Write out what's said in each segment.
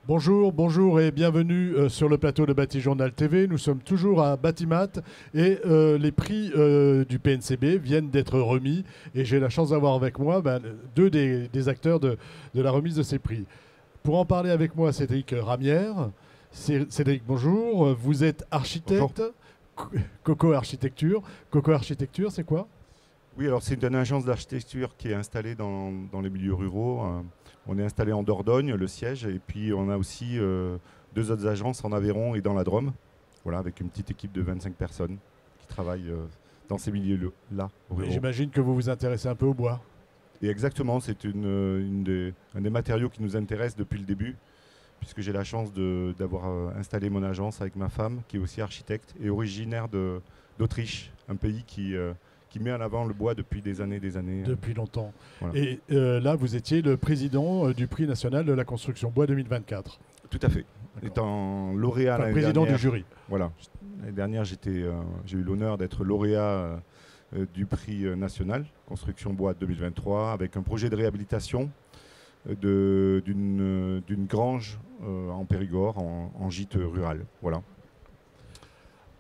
Bonjour, bonjour et bienvenue sur le plateau de Batijournal TV. Nous sommes toujours à Batimat et les prix du PNCB viennent d'être remis et j'ai la chance d'avoir avec moi deux des acteurs de la remise de ces prix. Pour en parler avec moi, Cédric Ramière. Cédric, bonjour. Vous êtes architecte. Bonjour. Coco Architecture. Coco Architecture, c'est quoi? Oui, alors c'est une agence d'architecture qui est installée dans les milieux ruraux. On est installé en Dordogne, le siège, et puis on a aussi deux autres agences en Aveyron et dans la Drôme, voilà, avec une petite équipe de 25 personnes qui travaillent dans ces milieux-là. J'imagine que vous vous intéressez un peu au bois. Et exactement, c'est un des matériaux qui nous intéresse depuis le début, puisque j'ai la chance d'avoir installé mon agence avec ma femme, qui est aussi architecte et originaire d'Autriche, un pays qui met en avant le bois depuis des années. Depuis longtemps. Voilà. Et là, vous étiez le président du prix national de la construction bois 2024. Tout à fait. Étant lauréat l'année président dernière, du jury. Voilà. L'année dernière, j'ai eu l'honneur d'être lauréat du prix national construction bois 2023 avec un projet de réhabilitation d'une grange en Périgord, en gîte rural. Voilà.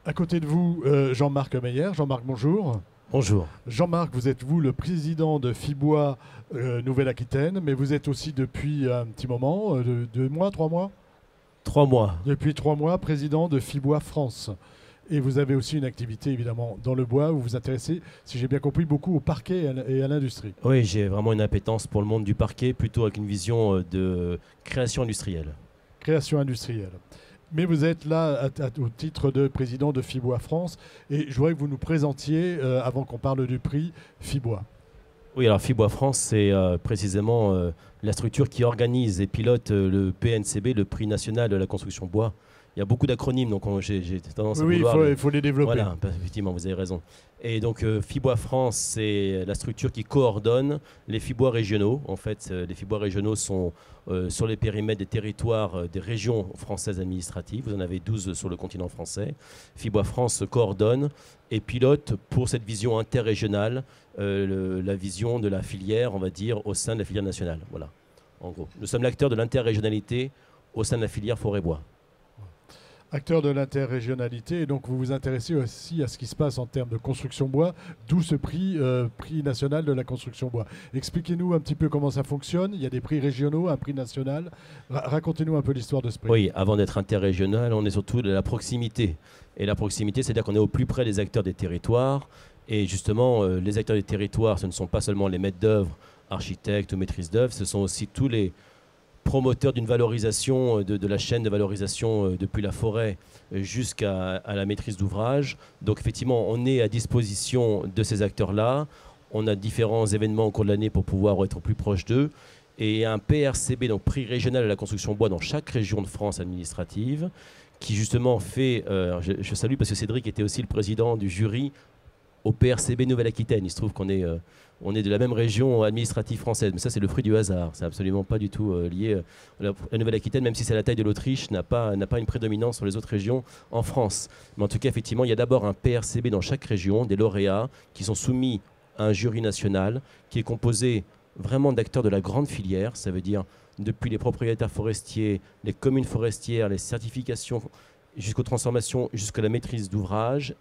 À côté de vous, Jean-Marc Meyer. Jean-Marc, bonjour. Bonjour. Jean-Marc, vous êtes le président de Fibois Nouvelle-Aquitaine, mais vous êtes aussi depuis un petit moment, 2 mois, 3 mois 3 mois. Depuis 3 mois, président de Fibois France. Et vous avez aussi une activité évidemment dans le bois où vous vous intéressez, si j'ai bien compris, beaucoup au parquet et à l'industrie. Oui, j'ai vraiment une appétence pour le monde du parquet, plutôt avec une vision de création industrielle. Création industrielle. Mais vous êtes là au titre de président de Fibois France. Et je voudrais que vous nous présentiez, avant qu'on parle du prix, Fibois. Oui, alors Fibois France, c'est précisément la structure qui organise et pilote le PNCB, le prix national de la construction bois. Il y a beaucoup d'acronymes, donc j'ai tendance à vouloir... Oui, il faut les développer. Voilà, effectivement, vous avez raison. Et donc, Fibois France, c'est la structure qui coordonne les Fibois régionaux. En fait, les Fibois régionaux sont sur les périmètres des territoires des régions françaises administratives. Vous en avez 12 sur le continent français. Fibois France se coordonne et pilote pour cette vision interrégionale la vision de la filière, on va dire, au sein de la filière nationale. Voilà, en gros. Nous sommes l'acteur de l'interrégionalité au sein de la filière forêt-bois. Acteur de l'interrégionalité, et donc vous vous intéressez aussi à ce qui se passe en termes de construction bois, d'où ce prix national de la construction bois. Expliquez-nous un petit peu comment ça fonctionne. Il y a des prix régionaux, un prix national. Racontez-nous un peu l'histoire de ce prix. Oui, avant d'être interrégional, on est surtout de la proximité. Et la proximité, c'est-à-dire qu'on est au plus près des acteurs des territoires. Et justement, les acteurs des territoires, ce ne sont pas seulement les maîtres d'œuvre, architectes ou maîtrises d'œuvre, ce sont aussi tous les promoteur d'une valorisation de la chaîne de valorisation depuis la forêt jusqu'à la maîtrise d'ouvrage. Donc effectivement, on est à disposition de ces acteurs-là. On a différents événements au cours de l'année pour pouvoir être plus proche d'eux. Et un PRCB, donc prix régional de la construction bois dans chaque région de France administrative, qui justement fait... je salue parce que Cédric était aussi le président du jury au PRCB Nouvelle-Aquitaine. Il se trouve qu'on est... on est de la même région administrative française, mais ça c'est le fruit du hasard, c'est absolument pas du tout lié. La Nouvelle-Aquitaine, même si c'est la taille de l'Autriche, n'a pas une prédominance sur les autres régions en France. Mais en tout cas, effectivement, il y a d'abord un PRCB dans chaque région, des lauréats qui sont soumis à un jury national qui est composé vraiment d'acteurs de la grande filière, ça veut dire depuis les propriétaires forestiers, les communes forestières, les certifications, jusqu'aux transformations, jusqu'à la maîtrise d'ouvrage.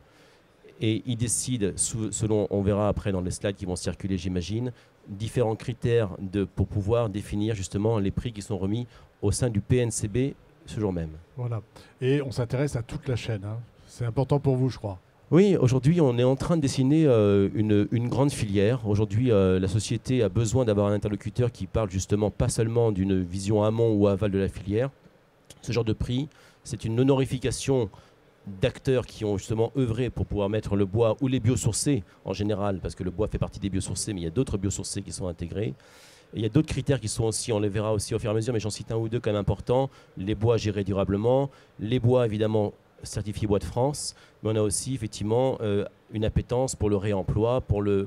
Et ils décident, selon, on verra après dans les slides qui vont circuler, j'imagine, différents critères pour pouvoir définir justement les prix qui sont remis au sein du PNCB ce jour même. Voilà. Et on s'intéresse à toute la chaîne. Hein. C'est important pour vous, je crois. Oui, aujourd'hui, on est en train de dessiner une grande filière. Aujourd'hui, la société a besoin d'avoir un interlocuteur qui parle justement pas seulement d'une vision amont ou aval de la filière. Ce genre de prix, c'est une honorification d'acteurs qui ont justement œuvré pour pouvoir mettre le bois ou les biosourcés en général, parce que le bois fait partie des biosourcés, mais il y a d'autres biosourcés qui sont intégrés. Et il y a d'autres critères qui sont aussi, on les verra aussi au fur et à mesure, mais j'en cite un ou deux quand même importants. Les bois gérés durablement, les bois évidemment certifiés bois de France, mais on a aussi effectivement une appétence pour le réemploi, pour le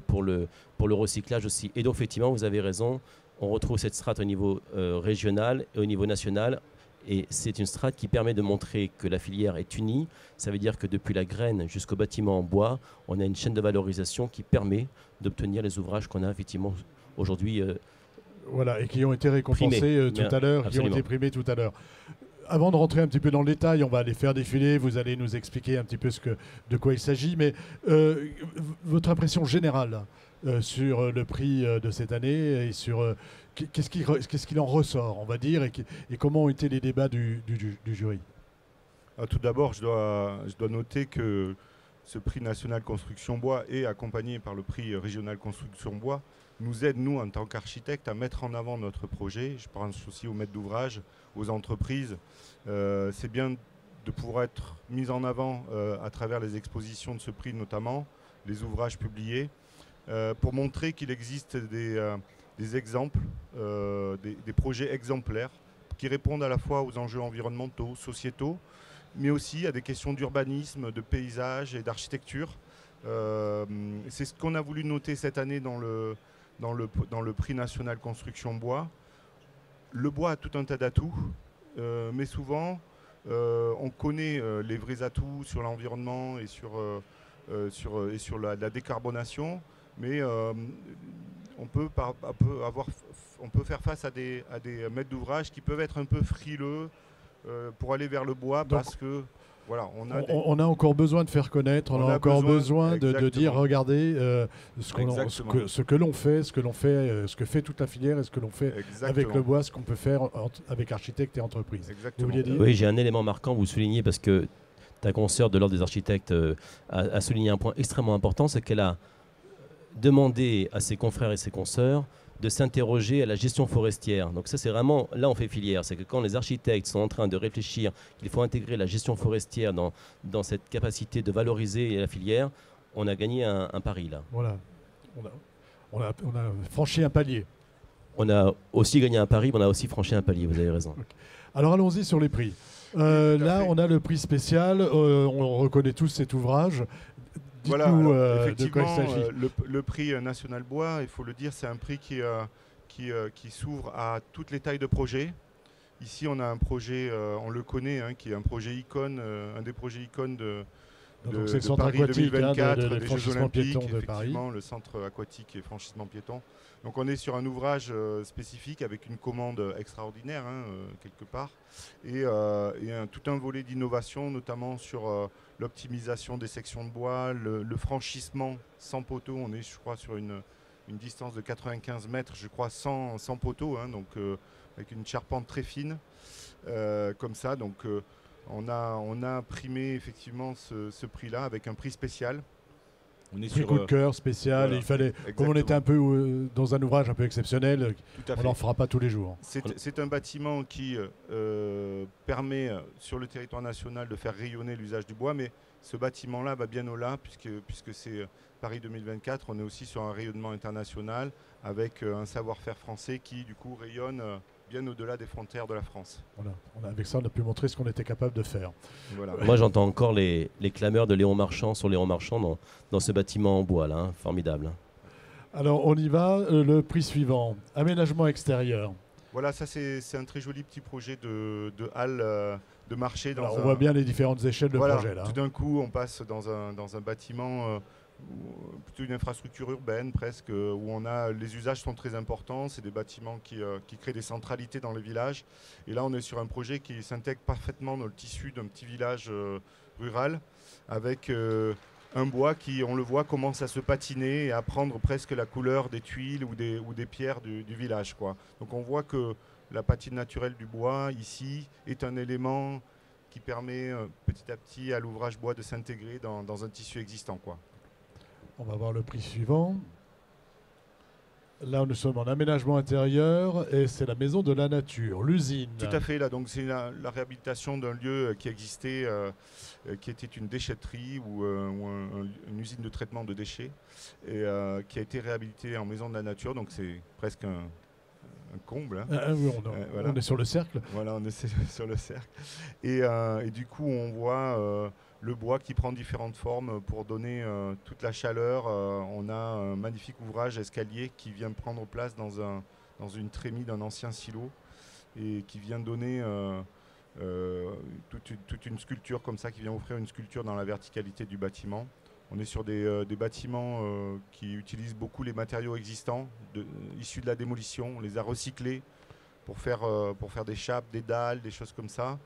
recyclage aussi. Et donc effectivement, vous avez raison, on retrouve cette strate au niveau régional et au niveau national. Et c'est une strate qui permet de montrer que la filière est unie. Ça veut dire que depuis la graine jusqu'au bâtiment en bois, on a une chaîne de valorisation qui permet d'obtenir les ouvrages qu'on a effectivement aujourd'hui Voilà, et qui ont été récompensés tout à l'heure, qui ont été primés tout à l'heure. Avant de rentrer un petit peu dans le détail, on va aller faire défiler, vous allez nous expliquer un petit peu de quoi il s'agit, mais votre impression générale sur le prix de cette année et sur qu'est-ce qu'il en ressort, on va dire, et comment ont été les débats du jury. Tout d'abord, je dois noter que ce prix national construction bois est accompagné par le prix régional construction bois, nous aide, nous, en tant qu'architectes, à mettre en avant notre projet. Je pense aussi aux maîtres d'ouvrage, aux entreprises. C'est bien de pouvoir être mis en avant à travers les expositions de ce prix, notamment les ouvrages publiés, pour montrer qu'il existe des exemples, des projets exemplaires qui répondent à la fois aux enjeux environnementaux, sociétaux, mais aussi à des questions d'urbanisme, de paysage et d'architecture. C'est ce qu'on a voulu noter cette année dans le prix national construction bois. Le bois a tout un tas d'atouts, mais souvent on connaît les vrais atouts sur l'environnement et sur la décarbonation, mais on peut faire face à des maîtres d'ouvrage qui peuvent être un peu frileux pour aller vers le bois. Donc, parce que voilà, on a encore besoin de faire connaître, on a encore besoin de dire regardez ce que l'on fait, ce que fait toute la filière et ce que l'on fait avec le bois, ce qu'on peut faire avec architectes et entreprises. Exactement. Oui, j'ai un élément marquant, vous soulignez, parce que ta consoeur de l'Ordre des architectes a souligné un point extrêmement important, c'est qu'elle a demandé à ses confrères et ses consoeurs de s'interroger à la gestion forestière. Donc ça, c'est vraiment, là on fait filière, c'est que quand les architectes sont en train de réfléchir qu'il faut intégrer la gestion forestière dans cette capacité de valoriser la filière, on a gagné un pari là. Voilà, on a franchi un palier. On a aussi gagné un pari, mais on a aussi franchi un palier, vous avez raison. Okay. Alors allons-y sur les prix. Là, on a le prix spécial, on reconnaît tous cet ouvrage. Voilà, alors, effectivement, le prix national bois, il faut le dire, c'est un prix qui s'ouvre à toutes les tailles de projets. Ici, on a un projet, on le connaît, qui est un projet icône, un des projets icônes de le centre Paris aquatique, 2024, des Jeux Olympiques, de Paris. Le centre aquatique et franchissement piéton. Donc on est sur un ouvrage spécifique avec une commande extraordinaire, quelque part, et tout un volet d'innovation, notamment sur l'optimisation des sections de bois, le franchissement sans poteau. On est, je crois, sur une distance de 95 mètres, je crois, sans poteau, donc avec une charpente très fine, comme ça. Donc on a primé effectivement ce prix-là avec un prix spécial. On est sur coup de cœur spécial. Voilà, il fallait, comme on était un peu dans un ouvrage un peu exceptionnel, on n'en fera pas tous les jours. C'est un bâtiment qui permet sur le territoire national de faire rayonner l'usage du bois, mais ce bâtiment-là va bien au-delà, puisque c'est Paris 2024. On est aussi sur un rayonnement international avec un savoir-faire français qui du coup rayonne bien au-delà des frontières de la France. Voilà. Avec ça, on a pu montrer ce qu'on était capable de faire. Voilà. Moi, j'entends encore les clameurs de Léon Marchand sur Léon Marchand dans ce bâtiment en bois, là, formidable. Alors, on y va. Le prix suivant, aménagement extérieur. Voilà, ça c'est un très joli petit projet de halle de marché. On voit bien les différentes échelles de projet là. Tout d'un coup, on passe dans un bâtiment, plutôt une infrastructure urbaine presque, où les usages sont très importants. C'est des bâtiments qui créent des centralités dans les villages. Et là, on est sur un projet qui s'intègre parfaitement dans le tissu d'un petit village rural, avec un bois qui, on le voit, commence à se patiner et à prendre presque la couleur des tuiles ou des pierres du village, quoi. Donc on voit que la patine naturelle du bois, ici, est un élément qui permet petit à petit à l'ouvrage bois de s'intégrer dans un tissu existant, quoi. On va voir le prix suivant. Là, nous sommes en aménagement intérieur et c'est la maison de la nature, l'usine. Tout à fait, là, donc c'est la réhabilitation d'un lieu qui existait, qui était une déchetterie ou une usine de traitement de déchets, et qui a été réhabilité en maison de la nature, donc c'est presque un comble. Oui, on est sur le cercle. Voilà, on est sur le cercle. Et du coup, on voit le bois qui prend différentes formes pour donner toute la chaleur. On a un magnifique ouvrage escalier qui vient prendre place dans une trémie d'un ancien silo et qui vient donner toute une sculpture comme ça, qui vient offrir une sculpture dans la verticalité du bâtiment. On est sur des bâtiments qui utilisent beaucoup les matériaux existants, issus de la démolition. On les a recyclés pour faire des chapes, des dalles, des choses comme ça.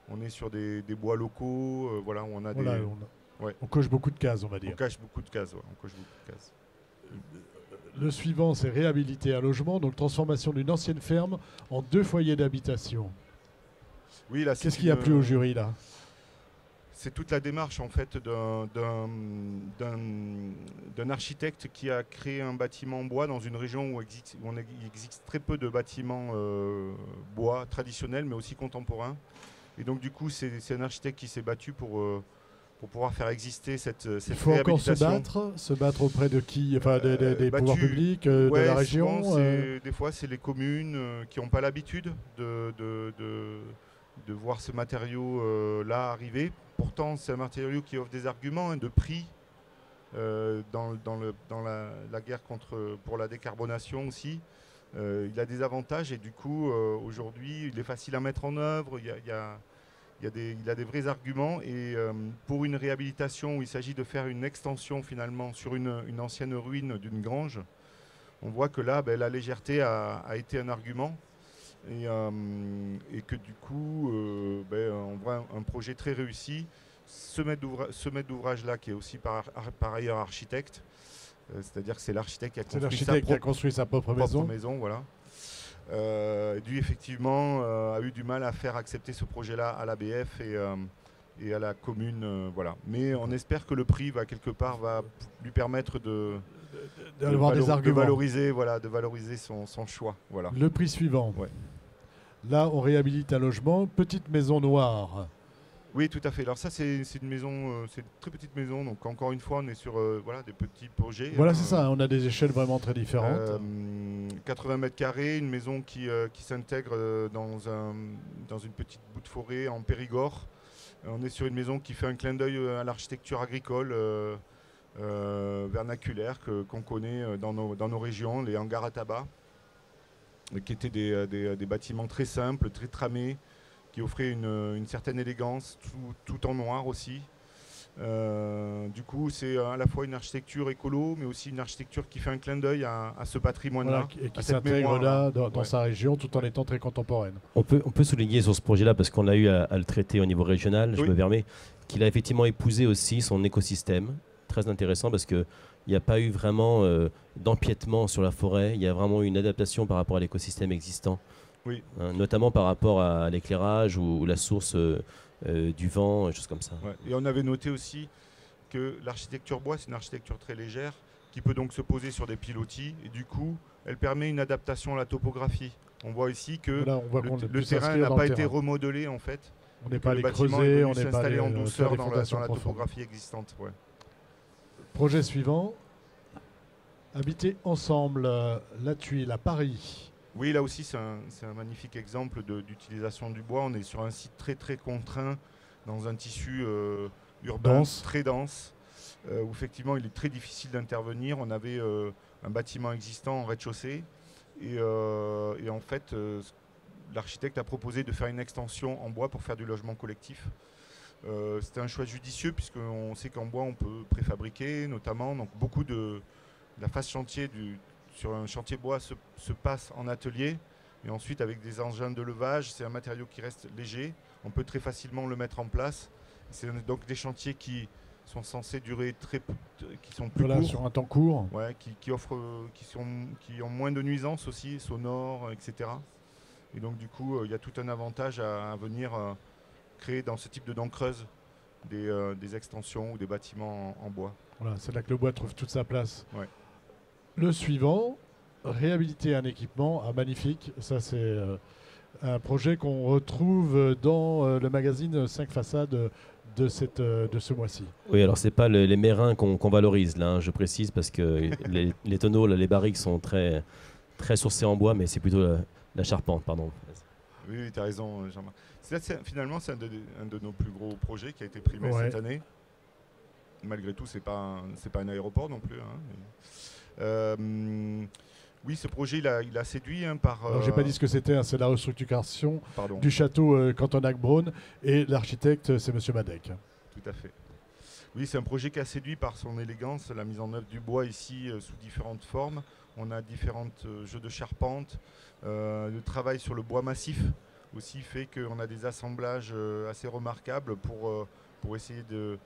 On est sur des bois locaux, voilà, où on a on coche beaucoup de cases, on va dire. On coche beaucoup de cases, ouais, on coche beaucoup de cases. Le suivant, c'est réhabiliter un logement, donc transformation d'une ancienne ferme en 2 foyers d'habitation. Oui, là, qu'est-ce qui a plu au jury, là? C'est toute la démarche en fait d'un architecte qui a créé un bâtiment en bois dans une région où il existe très peu de bâtiments bois traditionnels mais aussi contemporains. Et donc du coup c'est un architecte qui s'est battu pour pouvoir faire exister cette Il faut réhabilitation. encore se battre auprès de qui? Enfin, des pouvoirs publics, de la région Des fois c'est les communes qui n'ont pas l'habitude de voir ce matériau-là arriver. Pourtant, c'est un matériau qui offre des arguments de prix dans la guerre pour la décarbonation aussi. Il a des avantages et du coup, aujourd'hui, il est facile à mettre en œuvre. Il a des vrais arguments. Et pour une réhabilitation où il s'agit de faire une extension finalement sur une ancienne ruine d'une grange, on voit que là, la légèreté a été un argument. Et que du coup, on voit un projet très réussi. Ce maître d'ouvrage là, qui est aussi par ailleurs architecte, c'est-à-dire que c'est l'architecte qui a construit sa propre maison, voilà. Lui effectivement a eu du mal à faire accepter ce projet-là à l'ABF et à la commune, voilà. Mais on espère que le prix va lui permettre de valoriser son choix. Voilà. Le prix suivant. Ouais. Là, on réhabilite un logement, petite maison noire. Oui, tout à fait. Alors ça, c'est une maison, c'est une très petite maison. Donc encore une fois, on est sur des petits projets. Voilà, c'est ça. On a des échelles vraiment très différentes. 80 mètres carrés, une maison qui s'intègre dans une petite bout de forêt en Périgord. On est sur une maison qui fait un clin d'œil à l'architecture agricole vernaculaire qu'on connaît dans nos régions, les hangars à tabac, qui étaient des bâtiments très simples, très tramés, qui offraient une certaine élégance, tout en noir aussi. Du coup, c'est à la fois une architecture écolo, mais aussi une architecture qui fait un clin d'œil à ce patrimoine-là. Voilà, et qui s'intègre là dans sa région, tout en étant très contemporaine. On peut souligner sur ce projet-là, parce qu'on a eu à le traiter au niveau régional, je me permets, qu'il a effectivement épousé aussi son écosystème. Très intéressant, parce qu'il n'y a pas eu vraiment d'empiètement sur la forêt. Il y a vraiment eu une adaptation par rapport à l'écosystème existant. Oui. Notamment par rapport à l'éclairage ou la source du vent, des choses comme ça. Ouais. Et on avait noté aussi que l'architecture bois, c'est une architecture très légère qui peut donc se poser sur des pilotis et du coup, elle permet une adaptation à la topographie. On voit ici que le terrain n'a pas été remodelé en fait. On n'est pas allé creuser, on n'est pas allé en douceur dans la topographie existante. Ouais. Projet suivant, habiter ensemble, la Tuile à Paris. Oui, là aussi, c'est un magnifique exemple d'utilisation du bois. On est sur un site très très contraint, dans un tissu urbain très dense, où effectivement il est très difficile d'intervenir. On avait un bâtiment existant en rez-de-chaussée, et en fait, l'architecte a proposé de faire une extension en bois pour faire du logement collectif. C'était un choix judicieux, puisqu'on sait qu'en bois on peut préfabriquer, notamment. Donc beaucoup de la phase chantier sur un chantier bois se passe en atelier et ensuite avec des engins de levage, c'est un matériau qui reste léger, on peut très facilement le mettre en place. C'est donc des chantiers qui sont censés durer qui sont plus courts, sur un temps court, qui ont moins de nuisances aussi, sonores, etc. Et donc du coup, il y a tout un avantage à venir créer dans ce type de dents creuses des extensions ou des bâtiments en bois. Voilà, c'est là que le bois trouve toute sa place. Ouais. Le suivant, réhabiliter un équipement, magnifique. Ça, c'est un projet qu'on retrouve dans le magazine 5 façades de ce mois-ci. Oui, alors c'est pas les mérins qu'on valorise là, hein, je précise, parce que les tonneaux, là, les barriques sont très, très sourcées en bois, mais c'est plutôt la charpente, pardon. Oui, tu as raison, Jean-Marc. Finalement, c'est un de nos plus gros projets qui a été primé cette année. Malgré tout, c'est pas un aéroport non plus. Hein, oui, ce projet, il a séduit par... Alors, j'ai pas dit ce que c'était, c'est la restructuration du château Cantonac-Braun, et l'architecte, c'est M. Madec. Tout à fait. Oui, c'est un projet qui a séduit par son élégance, la mise en œuvre du bois ici sous différentes formes. On a différents jeux de charpente. Le travail sur le bois massif aussi fait qu'on a des assemblages assez remarquables pour essayer de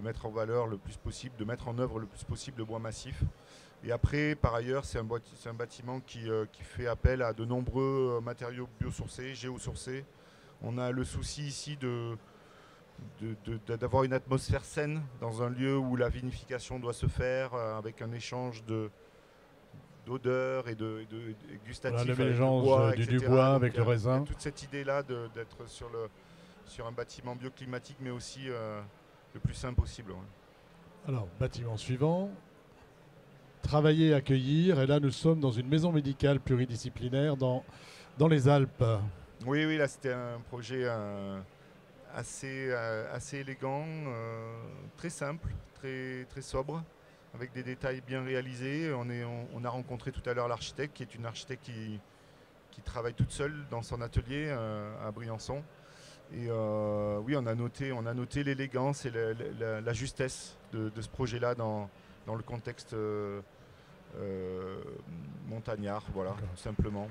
mettre en valeur le plus possible, de mettre en œuvre le plus possible le bois massif. Et après, par ailleurs, c'est un bâtiment qui fait appel à de nombreux matériaux biosourcés, géosourcés. On a le souci ici d'avoir une atmosphère saine dans un lieu où la vinification doit se faire avec un échange d'odeurs et gustatifs. Voilà, le mélange du bois avec le raisin. Toute cette idée-là d'être sur un bâtiment bioclimatique, mais aussi le plus simple possible. Ouais. Alors, bâtiment suivant. Travailler, accueillir. Et là, nous sommes dans une maison médicale pluridisciplinaire dans les Alpes. Oui, là, c'était un projet assez élégant, très simple, très sobre, avec des détails bien réalisés. On a rencontré tout à l'heure l'architecte, qui est une architecte qui travaille toute seule dans son atelier à Briançon. Et oui, on a noté l'élégance et la justesse de ce projet-là dans le contexte montagnard, voilà, tout simplement.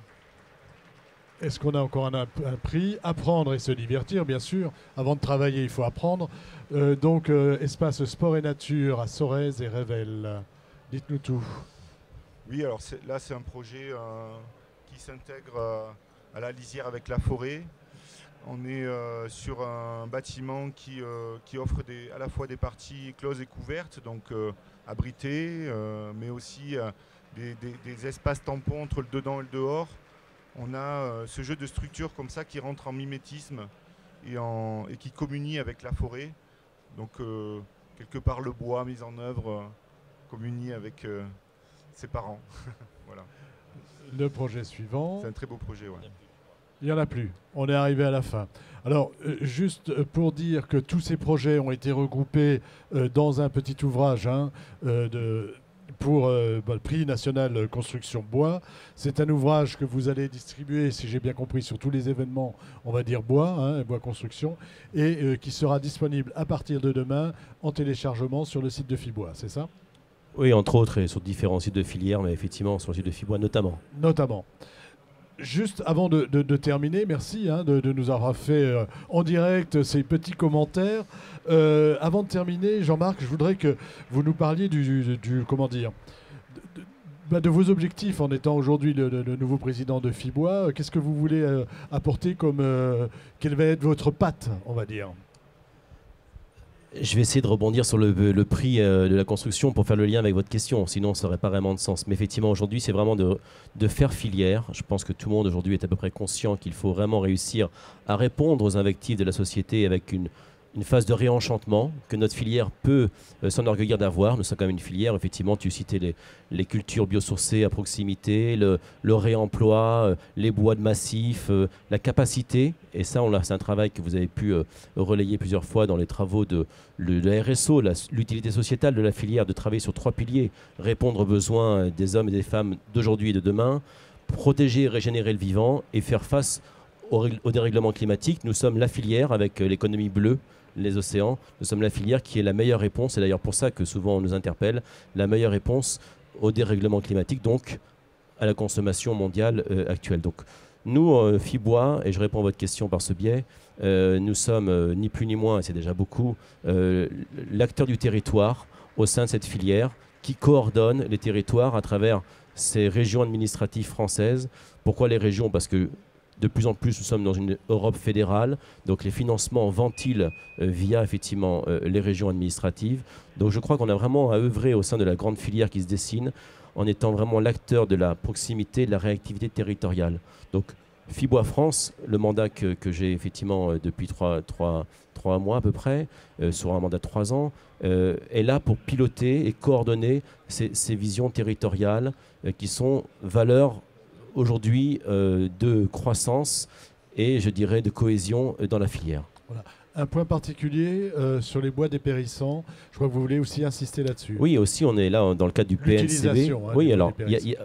Est-ce qu'on a encore un prix? Apprendre et se divertir, bien sûr. Avant de travailler, il faut apprendre. Donc, espace sport et nature à Sorèze et Revel. Dites-nous tout. Oui, alors là, c'est un projet qui s'intègre à la lisière avec la forêt. On est sur un bâtiment qui offre à la fois des parties closes et couvertes, donc abritées, mais aussi des espaces tampons entre le dedans et le dehors. On a ce jeu de structures comme ça qui rentre en mimétisme et qui communie avec la forêt. Donc quelque part le bois mis en œuvre communie avec ses parents. Voilà. Le projet suivant. C'est un très beau projet, ouais. Il n'y en a plus. On est arrivé à la fin. Alors, juste pour dire que tous ces projets ont été regroupés dans un petit ouvrage pour le prix national construction bois. C'est un ouvrage que vous allez distribuer, si j'ai bien compris, sur tous les événements, on va dire bois, bois construction, et qui sera disponible à partir de demain en téléchargement sur le site de Fibois, c'est ça? Oui, entre autres, et sur différents sites de filières, mais effectivement sur le site de Fibois notamment. Notamment. Juste avant de terminer, merci de nous avoir fait en direct ces petits commentaires. Avant de terminer, Jean-Marc, je voudrais que vous nous parliez de vos objectifs en étant aujourd'hui le nouveau président de Fibois. Qu'est-ce que vous voulez apporter quelle va être votre patte, on va dire? Je vais essayer de rebondir sur le prix de la construction pour faire le lien avec votre question, sinon ça n'aurait pas vraiment de sens. Mais effectivement, aujourd'hui, c'est vraiment de faire filière. Je pense que tout le monde aujourd'hui est à peu près conscient qu'il faut vraiment réussir à répondre aux invectives de la société avec une phase de réenchantement que notre filière peut s'enorgueillir d'avoir. Nous sommes quand même une filière, effectivement, tu citais les cultures biosourcées à proximité, le réemploi, les bois de massif, la capacité, et ça, c'est un travail que vous avez pu relayer plusieurs fois dans les travaux de la RSO, l'utilité sociétale de la filière, de travailler sur 3 piliers, répondre aux besoins des hommes et des femmes d'aujourd'hui et de demain, protéger et régénérer le vivant et faire face au dérèglement climatique. Nous sommes la filière avec l'économie bleue, les océans. Nous sommes la filière qui est la meilleure réponse, et d'ailleurs pour ça que souvent on nous interpelle, la meilleure réponse au dérèglement climatique, donc à la consommation mondiale actuelle. Donc nous, Fibois, et je réponds à votre question par ce biais, nous sommes ni plus ni moins, et c'est déjà beaucoup, l'acteur du territoire au sein de cette filière qui coordonne les territoires à travers ces régions administratives françaises. Pourquoi les régions? Parce que de plus en plus, nous sommes dans une Europe fédérale, donc les financements ventilent via effectivement les régions administratives. Donc je crois qu'on a vraiment à œuvrer au sein de la grande filière qui se dessine, en étant vraiment l'acteur de la proximité, de la réactivité territoriale. Donc Fibois France, le mandat que j'ai effectivement depuis 3 mois à peu près, sur un mandat de 3 ans, est là pour piloter et coordonner ces visions territoriales qui sont valeurs aujourd'hui de croissance et je dirais de cohésion dans la filière. Voilà. Un point particulier sur les bois dépérissants, je crois que vous voulez aussi insister là-dessus. Oui, aussi on est là dans le cadre du PNCB. L'utilisation, hein, oui, des bois alors dépérissants.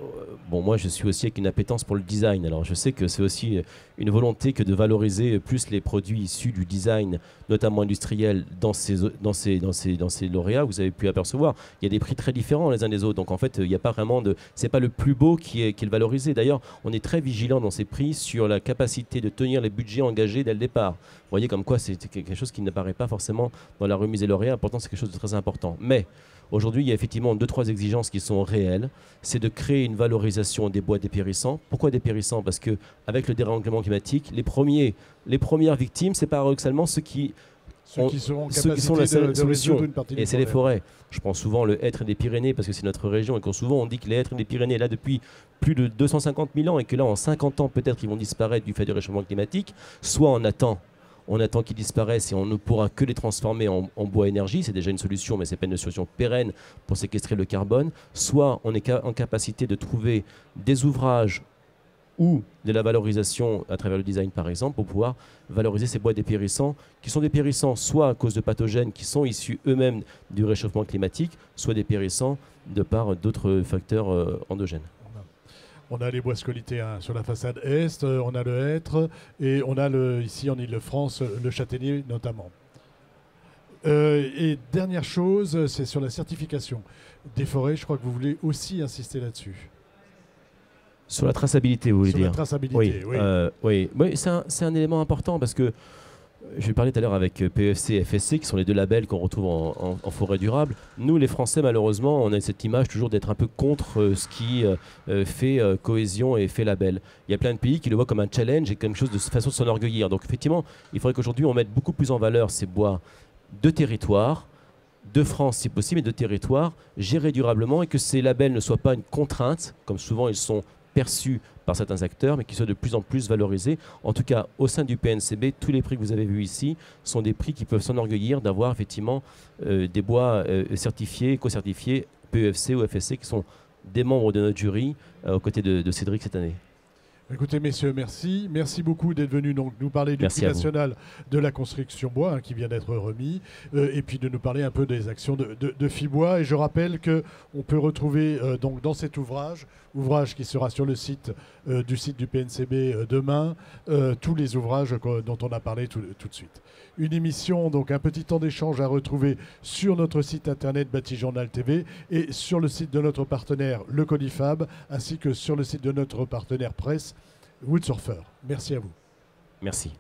bon, moi je suis aussi avec une appétence pour le design. Alors je sais que c'est aussi une volonté que de valoriser plus les produits issus du design, notamment industriel, dans ces lauréats. Vous avez pu apercevoir, il y a des prix très différents les uns des autres. Donc en fait, il n'y a pas vraiment de, c'est pas le plus beau qui est le valorisé. D'ailleurs, on est très vigilant dans ces prix sur la capacité de tenir les budgets engagés dès le départ. Vous voyez comme quoi c'est quelque chose qui n'apparaît pas forcément dans la remise des lauréats. Pourtant, c'est quelque chose de très important. Mais aujourd'hui, il y a effectivement 2-3 exigences qui sont réelles. C'est de créer une valorisation des bois dépérissants. Pourquoi dépérissants? Parce qu'avec le dérèglement climatique, les premières victimes, c'est paradoxalement ceux qui seront en ceux qui sont capacité la de solution. résoudre une partie du Et c'est les problème. forêts. Je prends souvent le hêtre des Pyrénées parce que c'est notre région et que souvent on dit que les hêtres des Pyrénées, là depuis plus de 250 000 ans et que là en 50 ans peut-être ils vont disparaître du fait du réchauffement climatique, soit on attend qu'ils disparaissent et on ne pourra que les transformer en bois énergie, c'est déjà une solution, mais ce n'est pas une solution pérenne pour séquestrer le carbone, soit on est en capacité de trouver des ouvrages ou de la valorisation à travers le design par exemple, pour pouvoir valoriser ces bois dépérissants, qui sont dépérissants soit à cause de pathogènes qui sont issus eux-mêmes du réchauffement climatique, soit dépérissants de par d'autres facteurs endogènes. On a les bois scolités sur la façade est, on a le hêtre et on a ici en Ile-de-France le châtaignier notamment. Et dernière chose, c'est sur la certification des forêts. Je crois que vous voulez aussi insister là-dessus. Sur la traçabilité, vous voulez sur dire? La traçabilité, oui. Oui, c'est un élément important parce que je parlais tout à l'heure avec PEFC et FSC, qui sont les deux labels qu'on retrouve en forêt durable. Nous, les Français, malheureusement, on a cette image toujours d'être un peu contre ce qui fait cohésion et fait label. Il y a plein de pays qui le voient comme un challenge et quelque chose de façon de s'enorgueillir. Donc effectivement, il faudrait qu'aujourd'hui, on mette beaucoup plus en valeur ces bois de territoire, de France si possible, et de territoire, gérés durablement, et que ces labels ne soient pas une contrainte, comme souvent ils sont perçus par certains acteurs, mais qui soient de plus en plus valorisés. En tout cas, au sein du PNCB, tous les prix que vous avez vus ici sont des prix qui peuvent s'enorgueillir d'avoir effectivement des bois certifiés, éco-certifiés, PEFC ou FSC, qui sont des membres de notre jury aux côtés de Cédric cette année. Écoutez, messieurs, merci. Merci beaucoup d'être venus nous parler du prix national de la construction bois qui vient d'être remis et puis de nous parler un peu des actions de FIBois. Et je rappelle qu'on peut retrouver donc dans cet ouvrage qui sera sur le site du PNCB demain, tous les ouvrages dont on a parlé tout de suite. Une émission, donc un petit temps d'échange à retrouver sur notre site internet Batijournal TV et sur le site de notre partenaire Le Colifab, ainsi que sur le site de notre partenaire presse Woodsurfer. Merci à vous. Merci.